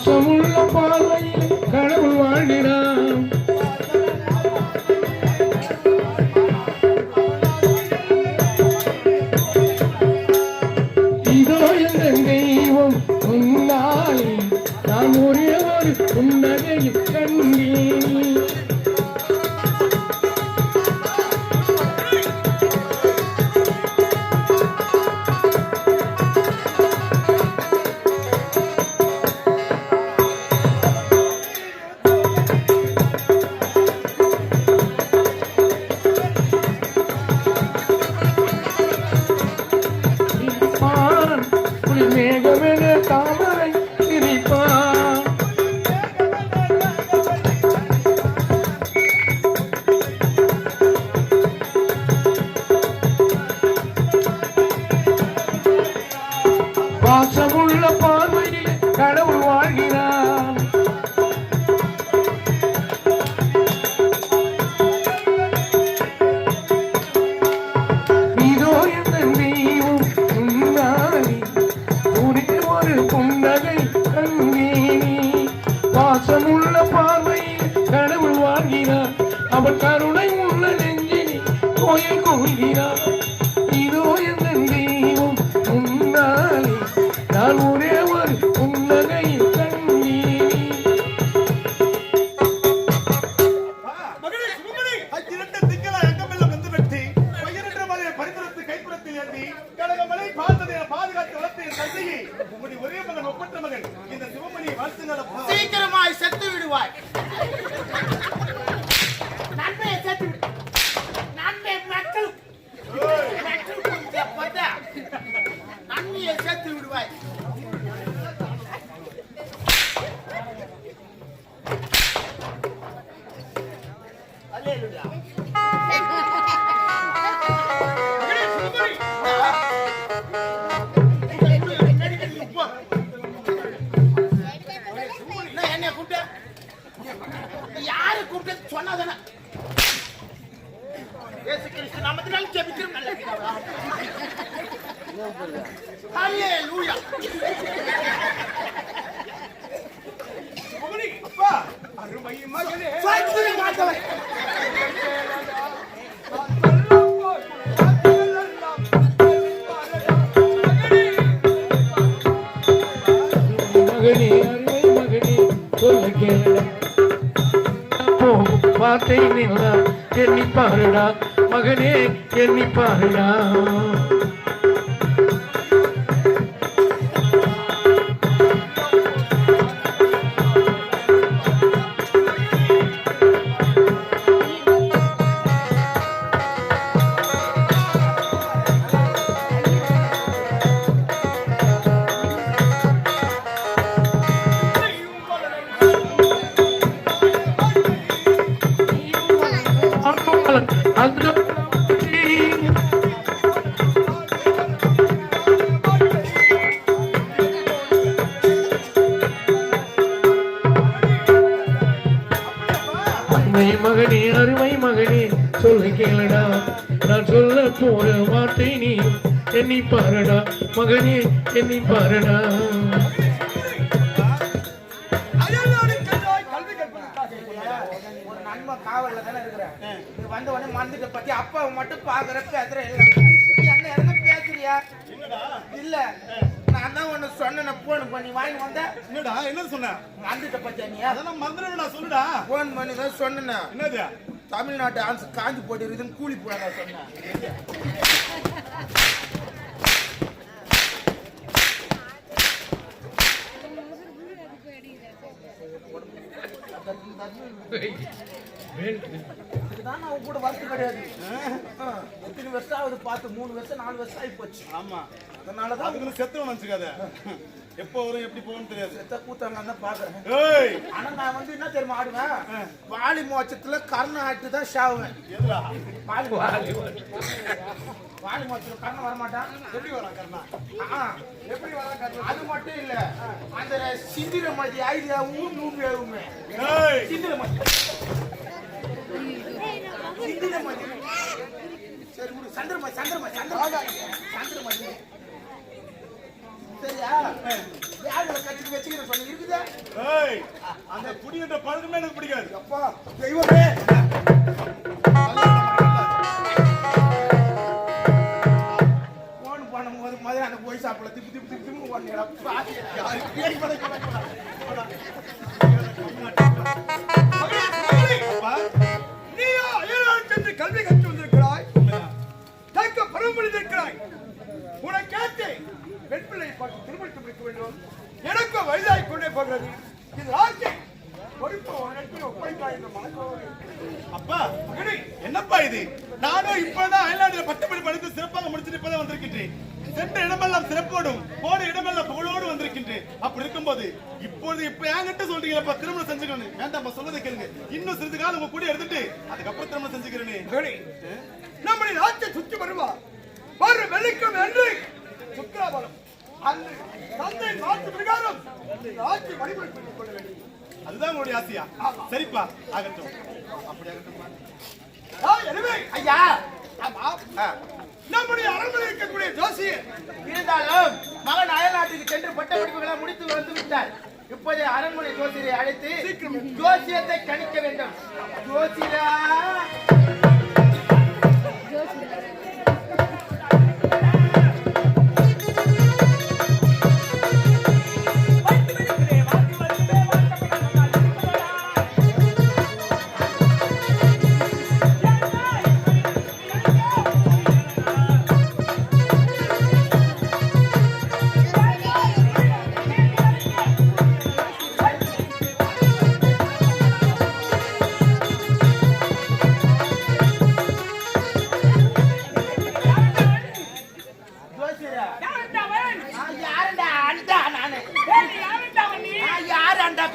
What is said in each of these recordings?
பாசமுள்ள பார்வையில் கடவுள் வாழ்கிறான். இதோ எந்த தெய்வம் உன்னால் நான் ஒரே ஒரு புன்னகையில் கண்டேன். மேகமென தாமரை சிரிப்பான். பாசமுள்ள பார்வையில் கடவுள் வாழ்கிறான். இதோ எந்த தெய்வம் உன்னாலே புன்னகை கண்ணீனி. பாசமுள்ள பார்வையில் கடவுள் வாழ்கிறார். அவன் கருணை உள்ள நெஞ்சினி கோயில் கொள்கிறார். இதோ எந்த தெய்வம் உன்னாலே நான் ஒரே ஒரு புன்னகையில் கண்ணீனி. சீக்கிரமாய் செத்து விடுவாய். நன்மையை செத்து விடு. நன்மை நன்மையை செத்து விடுவாய். அல்லேலூயா. யாரு கூப்பிட்டு சொன்னாதானே இயேசு கிறிஸ்து நாமத்தினால ஜெபிக்கிறோம். நல்ல பிதாவே. ஹல்லேலூயா. அப்பா அருமை மகனே சாய்த்து மாட்டவன். மகனே அருமை மகனே சொல்ல கேள வார்த்தை நின்றா எண்ணி பாருடா மகனே எண்ணி பாருடா. மகனே அருமை மகனே சொல்ல கேளடா நான் சொல்ல போற வார்த்தை நீ எண்ணி பாருடா மகனே எண்ணி பாருடா. ஒரு நன்மை காவல்ல தானே இருக்கிறேன். வந்த உடனே மறந்துட்ட பத்தி அப்பா மட்டும் பாக்குற பேசுற என்ன என்ன பேசுறியா? இல்ல நான் தான் ஒண்ணு சொன்ன போன் பண்ணி வாங்கி வந்தேன். என்னடா என்ன சொன்ன? மறந்துட்ட பத்தியா நீ? அதெல்லாம் மறந்துடா சொல்லுடா. போன் பண்ணி தான் சொன்னேன். என்னது? தமிழ்நாட்டு ஆன்ஸ் காஞ்சி போட்டு இருக்குதுன்னு கூலி போடா சொன்னேன். இதுதான் நான் கூட வரத்து கிடையாது. எத்தனை வருஷம் ஆகுது பார்த்து 3 வருஷம் 4 வருஷம் ஆகி போச்சு. ஆமா அதனாலதான் அதுக்கு செத்தவன் நினைச்சுக்காத. எப்போ வரும் எப்படி போகணும் தெரியாது. செத்த கூத்தாங்க தான் பாக்குறேன். ஆனா நான் வந்து என்ன தெரியுமா ஆடுவேன்? வாலி மோச்சத்துல கர்ணம் ஆட்டு தான் ஷாவுவேன். வாலி மோச்சத்துல கர்ணம் வரமாட்டான். எப்படி வரா கர்ணா? எப்படி வரா கர்ணம்? அது மட்டும் இல்ல அந்த சிந்திர மதி ஐடியா ஊர் ஏறுமே. சிந்திர மதி சரி சந்திரமதி சரியா? யாரு கட்சிக்கு வச்சுக்கிற சொல்லி இருக்குதா? ஏய், அந்த குடிக்கிற பழக்கமே எனக்கு பிடிக்காது. அப்பா தெய்வமே போன் பண்ணும்போது முதல்ல அந்த போய் சாப்பிடல திப்பு திப்பு திப்பு திப்பு ஓடுனீடா. அப்பா, நீயா அயல்நாடு சென்று கல்வி கற்று வந்திருக்கிறாய், தக்க பரம்பரைத்திருக்கிறாய். உனக்கு கேட்டேன், பெண் பிள்ளையை பார்த்து திருமணம் முடிக்க வேண்டும். எனக்கு வயதாகி கொண்டே போகிறது. இது ஆசை பொறுப்பு உனக்கு ஒப்படைத்தாய் என்ற மனக்கோடு. அப்பா, மகனே, என்னப்பா இது? நானும் இப்பதான் அயல்நாட்டுல பட்டப்படி படித்து சிறப்பாக முடிச்சுட்டு இப்பதான் வந்திருக்கின்றேன். சென்ற இடமெல்லாம் சிறப்போடும், போன இடமெல்லாம் புகழோடு வந்திருக்கின்றேன். அப்படி இருக்கும்போது இப்போது இப்ப என்கிட்ட சொல்றீங்களப்பா திருமணம் செஞ்சுக்கணும். வேண்டாம், சொல்றதை கேளுங்க. இன்னும் சிறிது காலம் உங்க கூட எடுத்துட்டு அதுக்கப்புறம் திருமணம் செஞ்சுக்கிறேனே. மகனே, நம்முடைய நாட்டை சுற்றி வருவார். வரு வெள்ளிக்கம் என்று சுற்றுலாவலம் அன்று தந்தை நாட்டு பிரகாரம் நாட்டை வழிமுறை பண்ணிக் கொள்ள வேண்டும். அதுதான் உங்களுடைய ஆசையா? சரிப்பா, ஆகட்டும். அப்படி ஆகட்டும். எனவே ஐயா ஆமா, நம்முடைய அரண்மனை இருக்கக்கூடிய ஜோசியர் இருந்தாலும் மகன் அயல்நாட்டுக்கு சென்று பட்ட படிப்புகளை முடித்து வந்து விட்டார். இப்போதே அரண்மனை ஜோசியரை அழைத்து ஜோசியத்தை கணிக்க வேண்டும். ஜோசியரா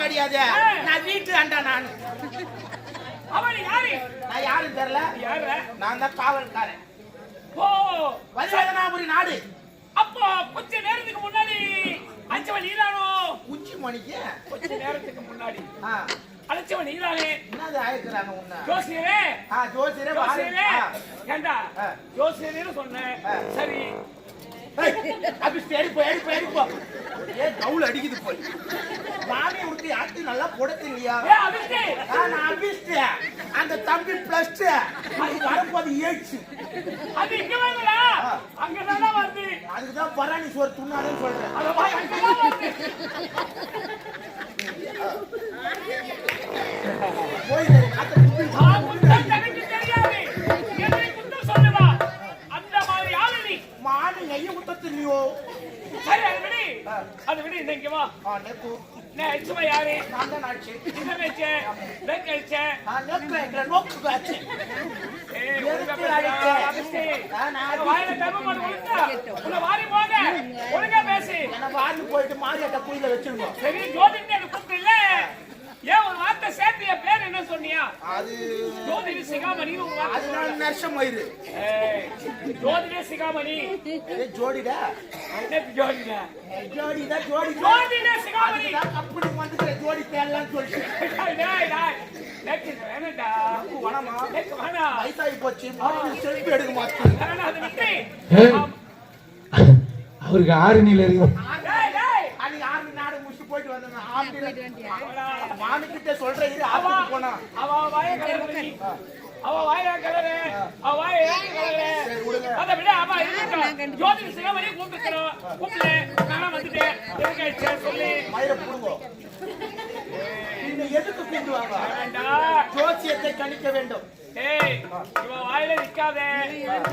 கிடையாது. நான் வீட்டு அண்டா நான். அவன் யாரு? நான் யாரும் தெரியல. யாரு? நான் தான் காவல்காரன். ஓ, வஜ்ரநாபுரி நாடு. அப்போ கொஞ்ச நேரத்துக்கு முன்னாடி அஞ்சவன் நீதானோ? உச்சி மணிக்கு கொஞ்ச நேரத்துக்கு முன்னாடி ஆ அழைச்சவன் நீதானே? என்னது ஆயிருக்கிறாங்க உன்ன? ஜோசியரே, ஜோசியரே ஜோசியரே, ஏண்டா ஜோசியரேன்னு சொன்னேன். சரி, அப்படி எடுப்போ ஏ கவுல் அடிக்குது போய் மாமி உடுத்தி ஆட்டி நல்லா போடத்து இல்லையா? அபிஷ்டே, நான் அபிஷ்டேன். அந்த தம்பி பிளஸ் அது வரும்போது ஏச்சு அது இங்க வாங்கடா, அங்கதானா வந்து. அதுக்குதான் பராணி சோறு துண்ணாதுன்னு சொல்றேன். அத போய் அங்கதான் வந்து. போய் எனக்கு தெரியாது, என்னை குத்தம் சொல்லுவா. அந்த மாதிரி ஆளு நீ. மாடு நெய்ய குத்தத்து இல்லையோ? சரி, அது விடு, இங்க வா. நெக்கு நான் சும்மா யாரு? நான் தான் ஆச்சு. என்ன வச்சே? வெக்க வச்சே? நான் நெக்கு எங்களை நோக்கு ஆச்சு. ஏய், எதுக்கு அடிச்சே? அபிஷே, நான் வாயில தர்ம மாடு ஒழுங்கா. உன்னை வாரி போங்க. ஒழுங்கா பேசு. என்ன வாரி போயிட்டு மாரியட்ட குயில வச்சிருங்க. சரி, ஜோதின்னு எனக்கு கூப்பிடல. ஏன் ஒரு வார்த்தை சேர்த்து என் பேர் என்ன சொன்னியா? அது ஜோதிட சிகாமணின்னு ஒரு வார்த்தை. அதனால நர்ஷம் ஆயிரு. ஏய், ஜோதிட சிகாமணி. ஜோடிடா என்ன ஜோதிடா? ஜோடிடா ஜோடி ஜோதிட சிகாமணி. அப்படி வந்துட்டு ஜோடி தேடலாம்னு சொல்லிட்டு டேய் டேய், நெக்கு வேணடா. வனமா நெக்கு வேணா. வயசாகி போச்சு. மாமி செல்ஃபி எடுக்க மாட்டேன். வேணா, அது விட்டு. அவருக்கு ஆரணியில இருக்கு. டேய் டேய், அன்னைக்கு ஆர்மி நாடு முடிச்சுட்டு போயிட்டு வந்தேன். மாமி கிட்ட சொல்றேன் இரு அவ ஆஃபீஸ் போனா. அவ வாய கலரு. அவ வாய கலரு. அவ வாய கலரு. அத விட அவ இருக்கட்டும். ஜோதிட சிகாமணி கூப்பிட்டுறோம். கூப்பிடு. நான் வந்துட்டேன். எதுக்கு சொல்லி. மயிர புடுங்கோ. இந்த எதுக்கு கூப்பிடுவாங்க? வேண்டா. ஜோசியத்தை கணிக்க வேண்டும். ஏய், இவ வாயில நிக்காதே.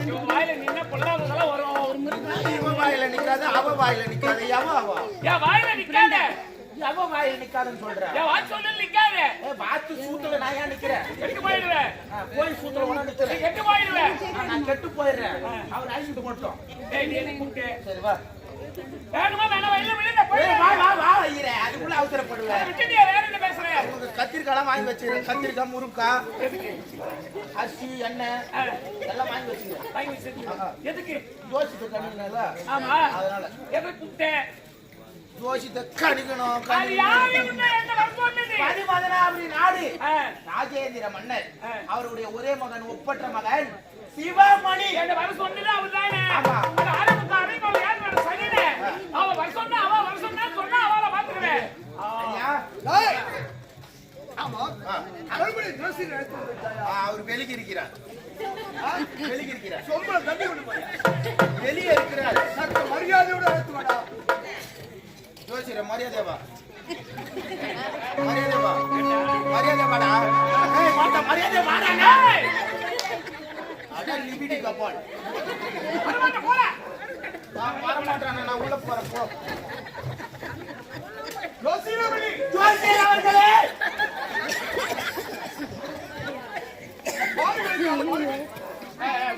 இவ வாயில நின்ன பொல்லாததெல்லாம் வரும். இவ வாயில நிக்காது, அவ வாயில நிக்காது. அவ என் வாயில நிக்காத. அவ வாயில நிக்காதுன்னு சொல்ற. என் வாய் சொல்ல நிக்காத. வாத்து சூத்துல நான் ஏன் நிக்கிறேன்? கெட்டு போயிடுவேன். போய் சூத்துல ஒண்ணு நிக்கிறேன். கெட்டு போயிடுவேன். நான் கெட்டு போயிடுறேன். அவர் அழிச்சுட்டு மட்டும். ஏய், நீ என்ன கூப்பிட்டு? சரி வா. வேணுமா வேணா வயல்ல விழுந்த போய். வா வா வா ஐயரே, அதுக்குள்ள அவசரப்படுவேன். விட்டு நீ வேற என்ன பேசுற? உங்களுக்கு கத்திரிக்காய் வாங்கி வச்சிருக்கேன். கத்திரிக்காய், முருங்காய், அரிசி, எண்ணெய் எல்லாம் வாங்கி வச்சிருக்கேன். வாங்கி வச்சிருக்கீங்க. எதுக்கு? ஜோசியத்தை கணிக்கணும்ல, ஆமா, அதனால எதுக்கு கூப்பிட்டேன்? ஜோசியத்தை கணிக்கணும். அது யாரு முன்ன என்ன வரப்போகுது? பதிமதனாபுரி நாடு ராஜேந்திர மன்னர் அவருடைய ஒரே மகன் ஒப்பற்ற மகன் சிவமணி என்ன வர சொன்னது அவர்தானே? ஆமா. அந்த ஆரம்பத்து அறைக்குள்ள யார் வர சனினே? அவ வர சொன்னா அவ வர சொன்னா அவளை பாத்துக்கிறேன். ஐயா ஆசிரியர் அழைத்து வந்திருக்காயா? அவர் வெளியே இருக்கிறார். வெளியே இருக்கிறார். சொம்பள தண்ணி கொண்டு போய் வெளியே இருக்கிறார். சற்று மரியாதையோடு அழைத்து வாடா. ஜோசியர் மரியாதைவா. மரியாதைவா. மரியாதை வாடா. ஏய் மாட்டா மரியாதை வாடா. ஏய், அட லிபிடி கபால். வரமாட்ட போடா. வர மாட்டானே, நான் உள்ள போறேன் போ. யோசிரமணி ஜோசியர் அவர்களே.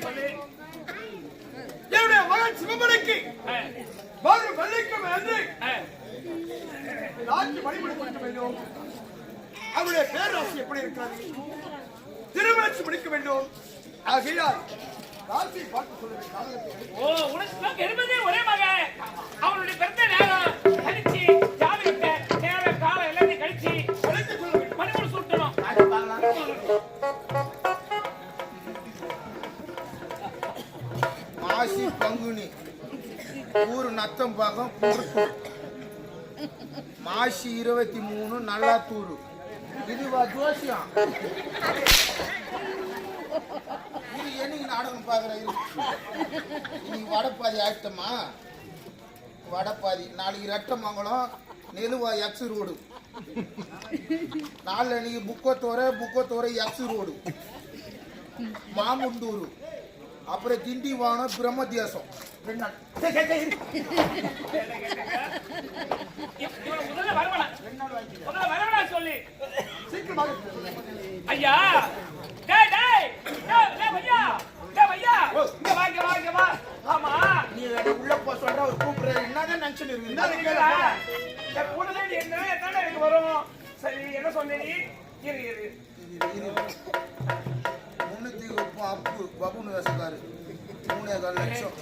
சொல்லு. என்னுடைய மகன் சிவமணிக்கு வரும் வெள்ளிக்கிழமை அன்று ராஜ்ய வழிபடு கொடுக்க வேண்டும். அவருடைய பேராசி எப்படி இருக்கிறது? திருமணம் முடிக்க வேண்டும். ஆகையால் ராசியை பார்த்து சொல்லுங்கள். ஓ, உனக்கு இருப்பதே ஒரே மகன். அவனுடைய பிறந்த நேரம் கழிச்சு ஜாதகத்தை நேரம் காலம் எல்லாத்தையும் கழிச்சு மணிமூணு சுட்டணும். மாசி பங்குனி ஊரு நத்தம் பாகம் குறுக்கு. மாசி 23 நல்லாத்தூர். இதுவா ஜோசியம்? இது என்னைக்கு நாடகம் பாக்குறேன். இன்னைக்கு வடப்பாதி ஆயிட்டமா? வடப்பாதி. நாளைக்கு ரெட்டமங்கலம் நெலுவா எக்ஸ் ரோடு. நாளைக்கு புக்கத்தோரை எக்ஸ் ரோடு. மாமுண்டூர். அப்புறம் திண்டிவானம் பிரம்மதேசம். முதல்ல வரவனா சொல்லி சீக்கிரமாக ஐயா. டேய் டேய் டேய் பையா, டேய் பையா, இங்க வா இங்க வா இங்க வா. ஆமா, நீ உள்ள போ சொல்ற ஒரு கூப்பிடுற. என்னதான் நினைச்சு என்ன கேக்குறா? இந்த கூடவே நீ என்ன தானே எனக்கு வரும். சரி, என்ன சொன்ன நீ? இரு இரு. முன்னூத்தி அப்பு பபுன்னு வேசக்காரு 3.25 லட்சம்.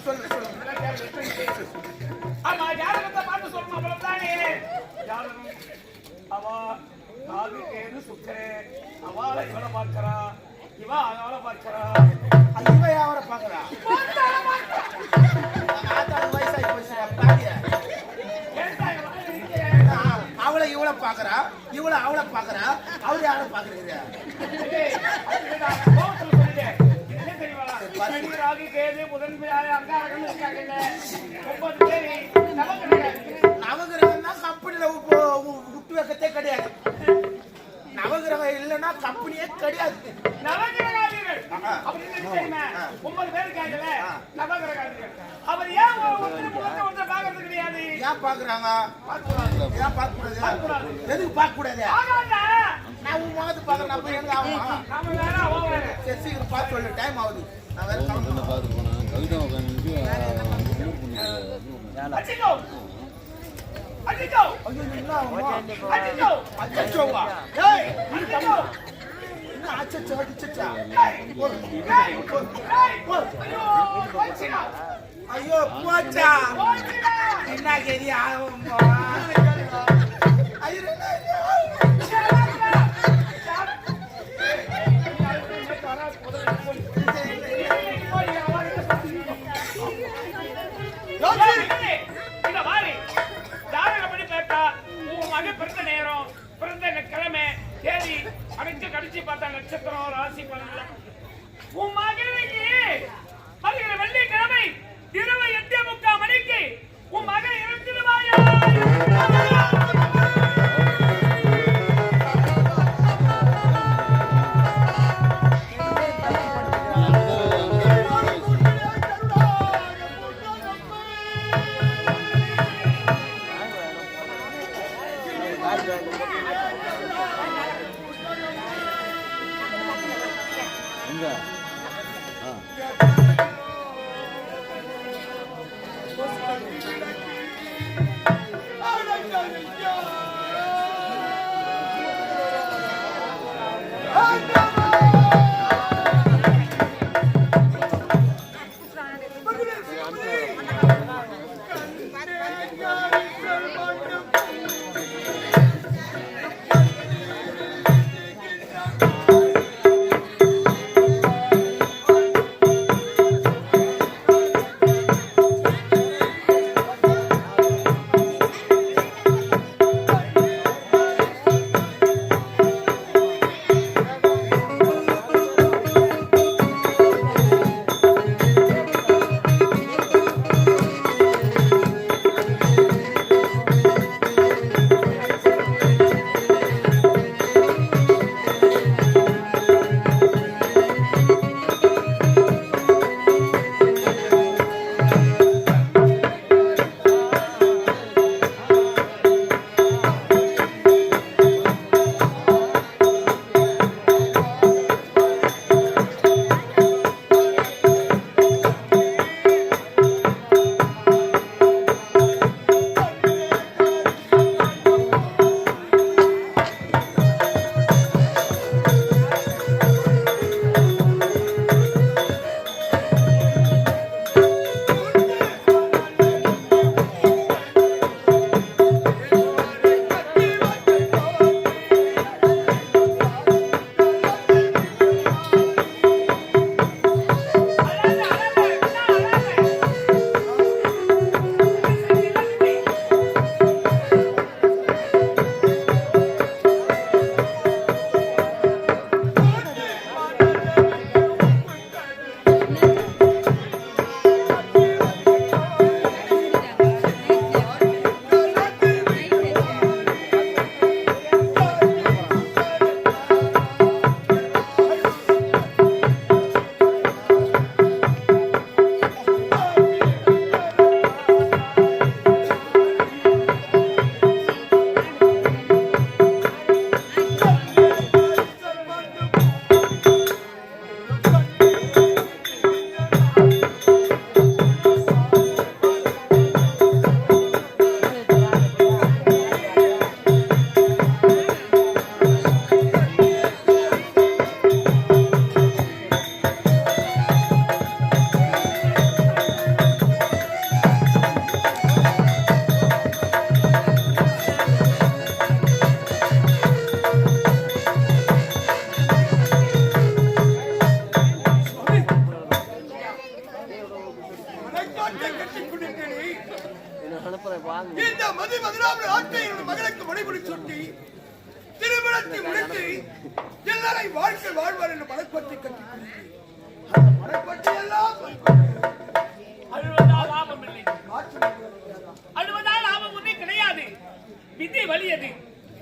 சொல்லு சொல்லு. ஆமா, ஜாதகத்தை பார்த்து சொல்லணும். அவ்வளவுதானே ஜாதகம். அவ காது கேது சுக்கரே. அவளை இவளை பார்க்கிறா, இவ அவளை பார்க்கிறா. இவ யாவரை பாக்குறா? வயசாகி போச்சு பாடிய. அவளை இவளை பாக்குறா, இவளை அவளை பாக்குறா. அவரு யாரை பாக்குறீங்க? ராகு கேது புதன் அங்காரகம் இருக்காங்க. 9 பேர் நவகிரகம் தான் கம்பெனில விட்டு வைக்கத்தே கிடையாது. நவகிரகம் இல்லைன்னா கம்பெனியே கிடையாது. நவகிரகாதிகள் அப்படின்னு தெரியுமா? 9 பேர் இருக்காங்கல்ல, நவகிரகாதிகள். அவர் ஏன் ஒருத்தர் பார்க்கறது கிடையாது? ஏன் பாக்குறாங்க? ஏன் பார்க்க கூடாது? எதுக்கு பார்க்க கூடாது? நான் உன் முகத்து பாக்குறேன். அப்ப எங்க ஆகுமா? நாம வேற அவன் வேற. சரி சீக்கிரம் பார்த்து சொல்லு. டைம் ஆகுது. நான் வேற கிளம்பணும். அடிக்கோ அடிக்கோ ஐயோ என்ன ஆகுமா? அடிக்கோ அச்சச்சோவா? ஏய் அடிக்கோ என்ன அச்சச்சோ அடிச்சச்சா? ஏய் ஐயோ போச்சுடா. ஐயோ போச்சா? போச்சுடா. என்ன கேதி ஆகுமா? ஐயோ பிறந்த நேரம், பிறந்த கிழமை, தேதி அனைத்து கடிச்சு பார்த்தா நட்சத்திரம், ராசி பலன்கள். உன் மகனுக்கு வருகிற வெள்ளிக்கிழமை இரவு 8:45 மணிக்கு உன் மகன் இறந்துடுவாயா? கோட்டை கட்டிக் கொண்டிருக்கிறேன். இந்த மதிராம ஆட்டை மகளுக்கு மணிபுரி சுட்டி திருமணத்தை முடித்து எல்லாரை வாழ்க்கை வாழ்வார் என்று மனக்கோட்டை கட்டிக் கொண்டிருக்கிறேன். அந்த மனக்கோட்டை எல்லாம் அழுவதால் லாபம் இல்லை. அழுவதால் லாபம் ஒன்றே கிடையாது. விதி வலியது.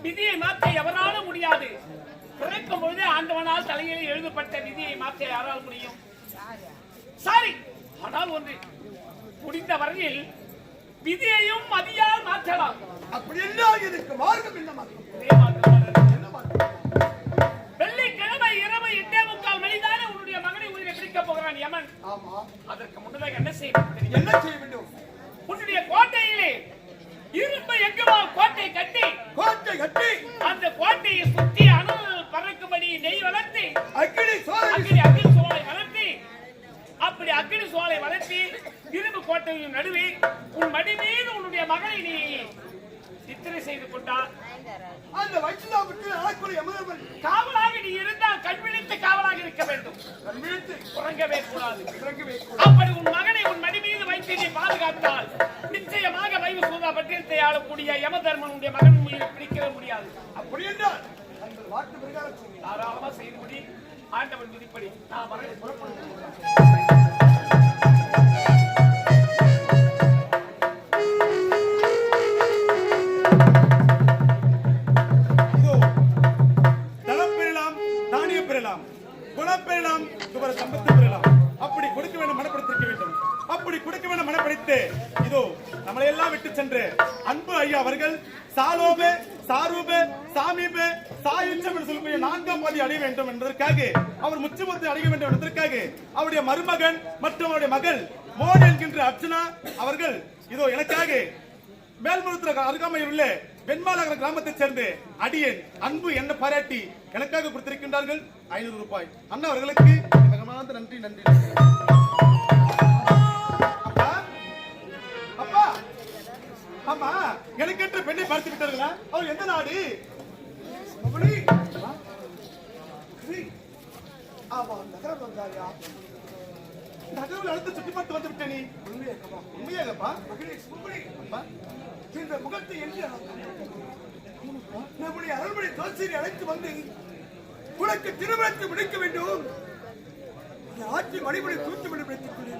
விதியை மாற்ற எவராலும் முடியாது. பிறக்கும் பொழுது ஆண்டவனால் தலையில் எழுதப்பட்ட விதியை மாற்ற யாரால் முடியும்? சாரி, ஆனால் ஒன்று, முடிந்த வரையில் விதியையும் மதியால் மாற்றலாம். அப்படி என்றால் இதுக்கு மார்க்கம் என்ன மார்க்கம்? வெள்ளிக்கிழமை இரவு 8:45 மணிதானே உன்னுடைய மகனை உயிரை பிடிக்க போகிறான் யமன். ஆமா. அதற்கு முன்னதாக என்ன செய்ய வேண்டும்? என்ன செய்ய வேண்டும்? உன்னுடைய கோட்டையிலே இரும்பு எங்குமா கோட்டை கட்டி அந்த கோட்டையை சுற்றி அனல் பறக்கும்படி நெய் வளர்த்தி அக்கினி சோலை வளர்த்தி அப்படி அக்கினி சோலை வளர்த்தி இரும்பு கோட்டையின் நடுவே உன் மடி மீது உன்னுடைய மகளை நீ சித்திரை செய்து கொண்டார். அந்த வைஷ்ணவருக்கு அழக்கூடிய முதல்வர் காவலாக நீ இருந்தால் கண்விழித்து காவலாக இருக்க வேண்டும். உறங்கவே கூடாது. அப்படி உன் மகனை உன் மடி மீது வைத்து நீ பாதுகாத்தால் நிச்சயமாக வைவு சூதா பட்டியத்தை ஆளக்கூடிய யம தர்மனுடைய மகன் மீது பிடிக்கவே முடியாது. அப்படி என்றால் அந்த வாக்கு பிரகாரம் தாராளமா செய்து முடி. ஆண்டவன் விதிப்படி நான் மகனை புறப்படுகிறேன். குணம் பெறலாம், சுபர சம்பத்து பெறலாம். அப்படி கொடுக்க வேண்டும் மனப்படுத்திருக்க வேண்டும். அப்படி கொடுக்க வேண்டும் மனப்படுத்தி இதோ நம்மளை எல்லாம் விட்டு சென்று அன்பு ஐயா அவர்கள் சாலோபே சாரூபே சாமீபே சாயுச்சம் என்று சொல்லக்கூடிய 4ஆம் பாதி அடைய வேண்டும் என்பதற்காக அவர் முச்சுமத்தை அடைய வேண்டும் என்பதற்காக அவருடைய மருமகன் மற்றும் அவருடைய மகள் மோடி என்கின்ற அர்ச்சனா அவர்கள் இதோ எனக்காக மேல்மருத்துவ அருகாமையில் உள்ள வெண்மாநகர கிராமத்தைச் சேர்ந்து அடியேன் அன்பு என்ன பாராட்டி எனக்காக கொடுத்திருக்கின்றார்கள் 500 ரூபாய். அண்ணா அவர்களுக்கு நன்றி நன்றி. அப்பா ஆமா எனக்கென்று பெண்ணை பார்த்து விட்டார்களா? அவர் எந்த நாடு? நகரில் அடுத்து சுற்றி பார்த்து வந்து விட்டேன். உண்மையாகப்பா இந்த முகத்தை என்று நம்முடைய அருள்மொழி தோசியை அழைத்து வந்து உனக்கு திருமணத்தை முடிக்க வேண்டும். ஆட்சி மணிமொழி தூத்து மணி பிடித்துக் உயிரை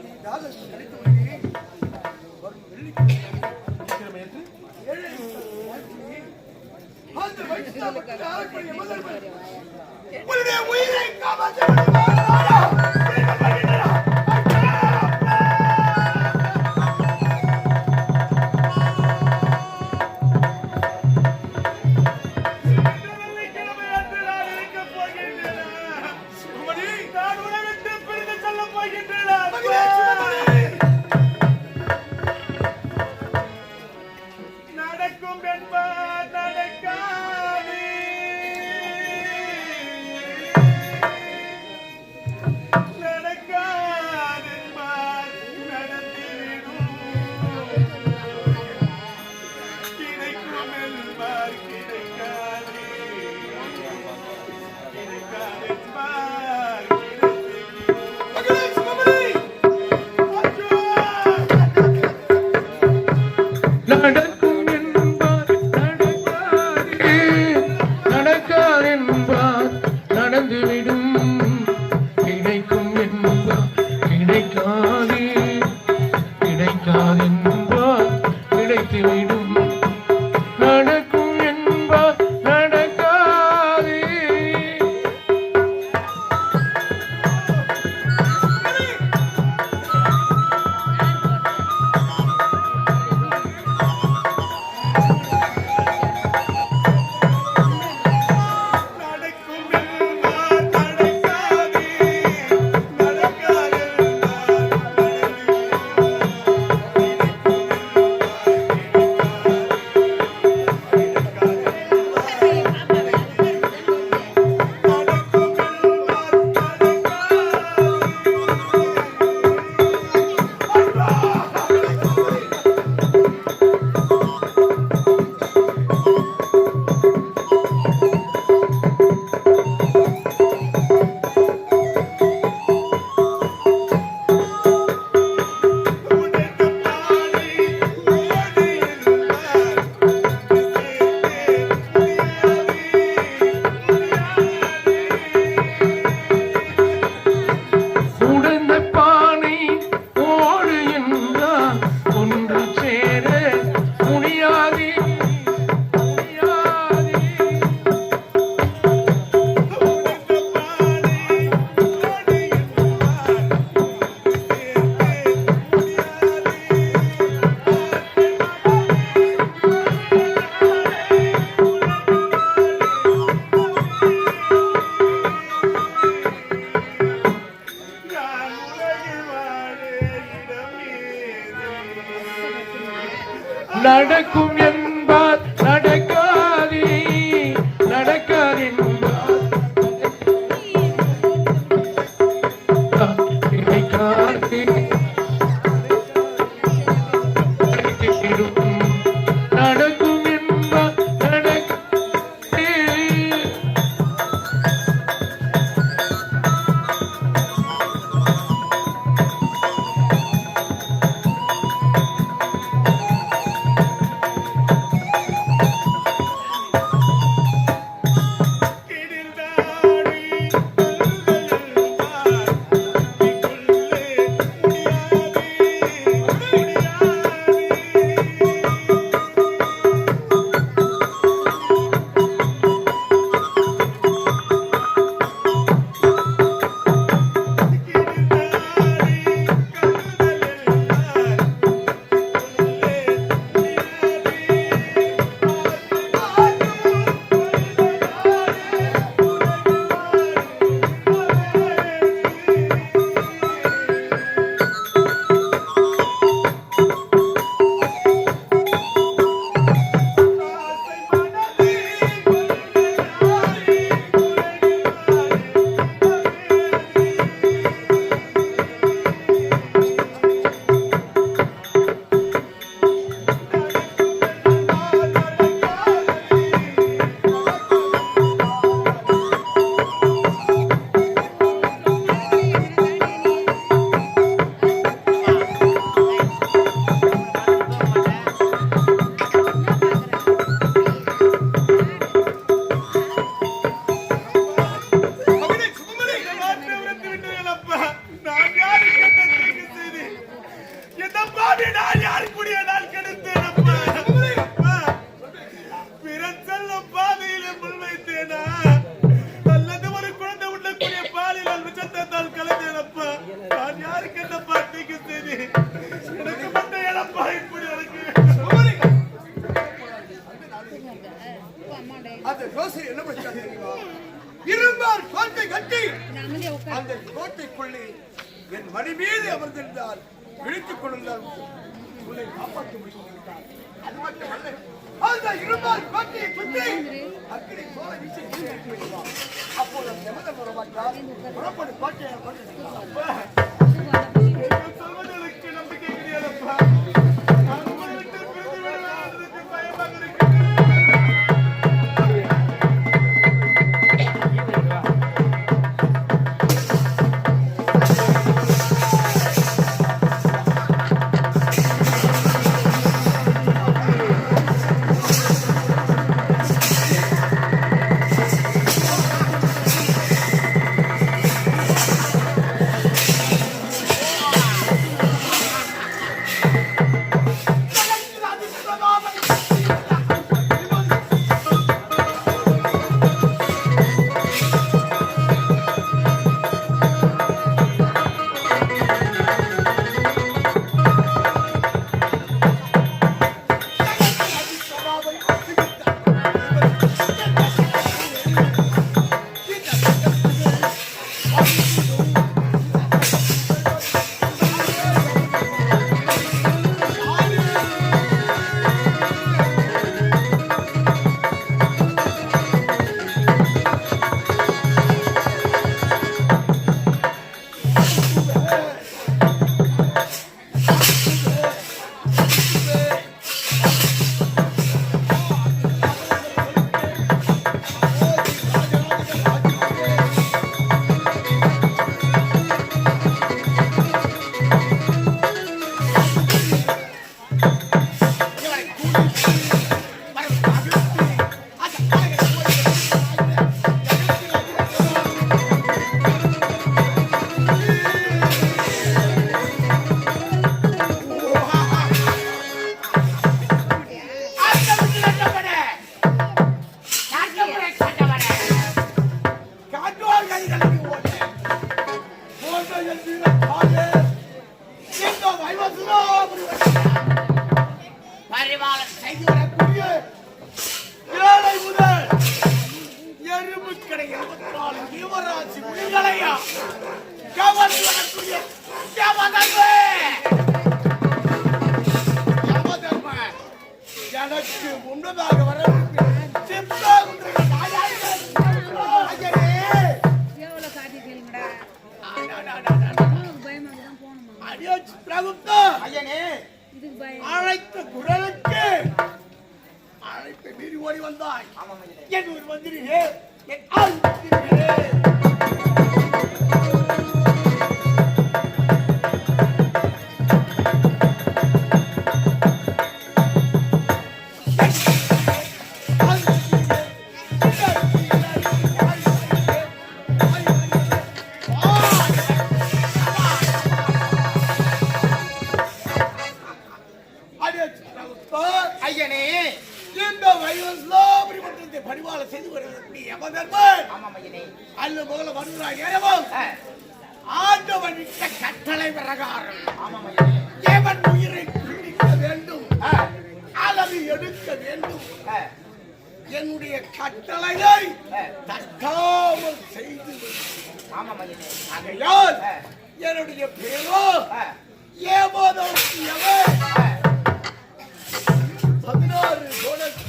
நடக்கும் என்பார் நடக்காதே, நடக்காதென்பார் நினைக்காதே. நடக்கும் என்பார் நடக்காதே. மகனே சுகுமரி, நான் யாரு கேட்ட தீங்கு செய்து இந்த பாவி நான் யாருக்குரிய நாள் கெடுத்தேன் அப்பா. அப்பா, பிறன் செல்லும் பாதையிலே முள் வைத்தேனா அல்லது ஒரு குழந்தை உள்ளக்கூடிய பாலியல் விஷத்தால் கலந்தேன் அப்பா. நான் யாருக்கு என்னப்பா தீங்கு செய்து எனக்கு மட்டும் ஏனப்பா இப்படி இருக்கு? சுகுமரி, அந்த யோசனை என்ன பண்ணா தெரியுமா? இரும்பார் கோட்டை கட்டி அந்த கோட்டைக்குள்ளே என் மணி மீது அமர்ந்திருந்தால் விழித்துக் கொண்டிருந்தால் உன்னை காப்பாற்ற முடியும். அது மட்டுமல்ல, அந்த இரும்பார் கோட்டையை சுற்றி அக்கினி சோலை வீசி கீழே இறக்கி விடுவார். அப்போது அந்த எமதன் வரமாட்டார். புறப்படும் கோட்டையை சொல்வதற்கு நம்பிக்கை கிடையாதப்பா. நான் உங்களை விட்டு பிரிந்து விடுவேன் பயமாக இருக்கு. முன்னதாக வரவேற்கிறேன். சித்தாக உங்களை நாயாயிரம். ஐயனே. எவ்வளவு காட்டிட்டீங்கடா பயமா தான் போகணுமா அடியோ சித்ராகுப்தா. ஐயனே இதுக்கு பயம் அழைத்த குரலுக்கு அழைப்பை மீறி ஓடி வந்தாய். ஆமாம் ஐயனே. என் ஒரு மந்திரியே, என் ஆள் மந்திரியே. ஐயனே இந்த வயசுல பரிவாள செய்து வருவதற்கு யமதர்மன் ஆமாம் ஐயனே. அல்ல முதல்ல வருகிறாய் நேரமும் ஆ, ஆண்டவன் இட்ட கட்டளை பிரகாரம் ஆமாம் ஐயனே. எவன் உயிரை பிடிக்க வேண்டும் ஆ, அல்லது எடுக்க வேண்டும் ஆ, என்னுடைய கட்டளையை ஆ. தட்டாமல் செய்து விடு. ஆமாம் ஐயனே. ஆகையால் ஆ, என்னுடைய பேரோ ஆ, ஏமாதவன் ஆ. 16 கோடத்தி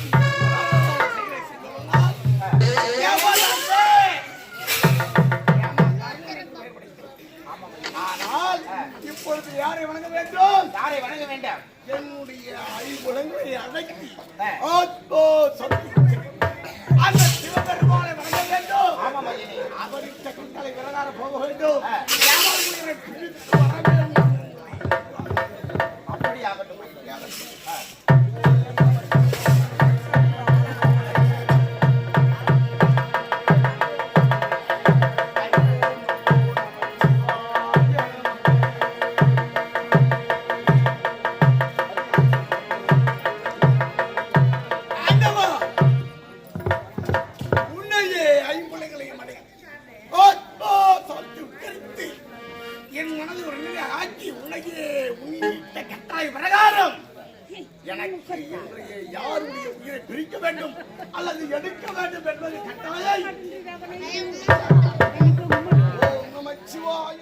ஆனால் இப்பொழுது யாரை வணங்க வேண்டும்? யாரை வணங்க வேண்டாம்? என்னுடைய ஐம்புலங்களை அடக்கி ஆ. ஆத்மோ சக்தி அந்த சிவபெருமானை வணங்க வேண்டும். ஆமாம் ஐயனே. அவரிட்ட கட்டளை விலகார போக வேண்டும். ஆ. யாவர் உயிரை பிடித்து வர வேண்டும். அப்படி ஆகட்டும் ஐயனே. ஆ. ஆண்டவா, உன்னையே ஐம்புலங்களையும் அடைய ஆத்மா சக்தி உயர்த்தி என் மனதில் ஒரு நிலை ஆக்கி உன்னையே உன்னிட்ட கட்டாய பிரகாரம் எனக்கு இன்றைய யாருடைய உயிரை பிரிக்க வேண்டும் அல்லது எடுக்க வேண்டும் என்பது கட்டாயை ஓம் நமச்சிவாய.